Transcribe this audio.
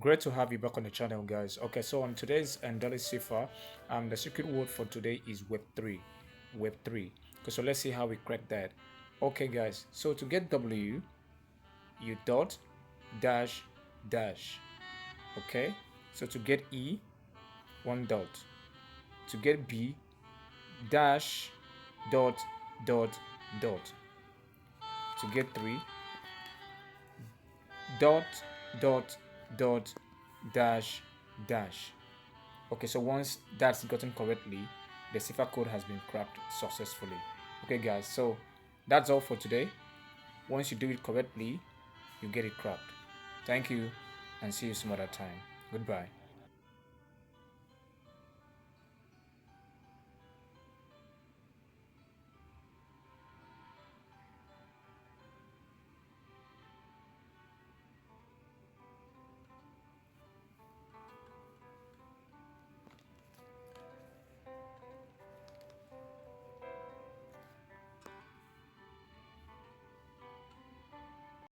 Great to have you back on the channel, guys. Okay, so on today's daily Cipher, the secret word for today is Web3. Web3. Okay, so let's see how we crack that. Okay, guys. So to get W, you dot dash dash. Okay. So to get E, one dot. To get B, dash dot dot dot. To get three, dot dot dot dash dash. Okay, so once that's gotten correctly, the cipher code has been cracked successfully. Okay, guys, so that's all for today. Once you do it correctly, you get it cracked. Thank you, and see you some other time. Goodbye.